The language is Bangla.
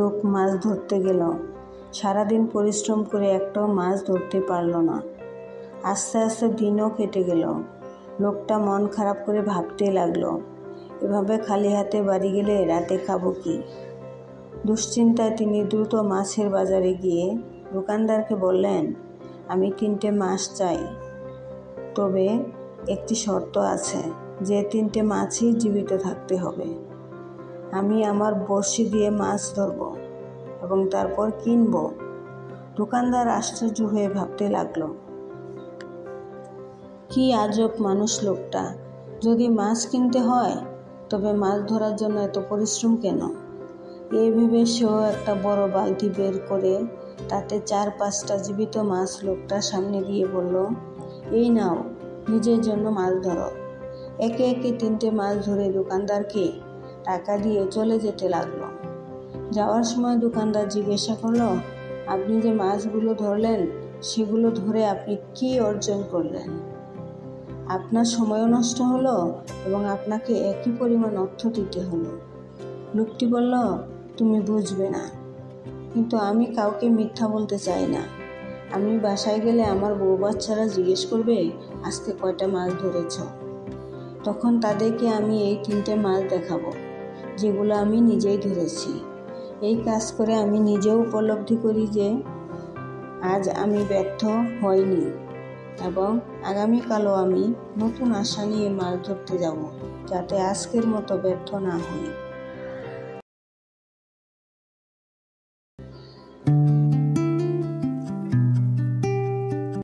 লোক মাছ ধরতে গেল। সারাদিন পরিশ্রম করে একটাও মাছ ধরতে পারল না। আস্তে আস্তে দিনও কেটে গেল। লোকটা মন খারাপ করে ভাবতে লাগলো, এভাবে খালি হাতে বাড়ি গেলে রাতে খাবো কি? দুশ্চিন্তায় তিনি দ্রুত মাছের বাজারে গিয়ে দোকানদারকে বললেন, আমি 3টে মাছ চাই, তবে একটি শর্ত আছে, যে 3টে মাছই জীবিত থাকতে হবে। আমি আমার বড়শি দিয়ে মাছ ধরব এবং তারপর কিনব। দোকানদার আশ্চর্য হয়ে ভাবতে লাগলো, কি আজব মানুষ লোকটা, যদি মাছ কিনতে হয় তবে মাছ ধরার জন্য এত পরিশ্রম কেন? এই ভেবে সেও একটা বড় বালতি বের করে তাতে 4-5টা জীবিত মাছ লোকটার সামনে দিয়ে বলল, এই নাও, নিজের জন্য মাছ ধরো। একে একে 3টে মাছ ধরে দোকানদারকে টাকা দিয়ে চলে যেতে লাগলো। যাওয়ার সময় দোকানদার জিজ্ঞাসা করলো, আপনি যে মাছগুলো ধরলেন সেগুলো ধরে আপনি কি অর্জন করলেন? আপনার সময়ও নষ্ট হলো এবং আপনাকে একই পরিমাণ অর্থ দিতে হলো। লোকটি বলল, তুমি বুঝবে না, কিন্তু আমি কাউকে মিথ্যা বলতে চাই না। আমি বাসায় গেলে আমার বউ বাচ্চারা জিজ্ঞেস করবে, আজকে কয়টা মাছ ধরেছ? তখন তাদেরকে আমি এই 3টে মাছ দেখাবো, যেগুলো আমি নিজেই ধরেছি। এই কাজ করে আমি নিজেও উপলব্ধি করি যে আজ আমি ব্যর্থ হইনি এবং আগামীকালও আমি নতুন আশা নিয়ে মাছ ধরতে যাব, যাতে আজকের মতো ব্যর্থ না হই।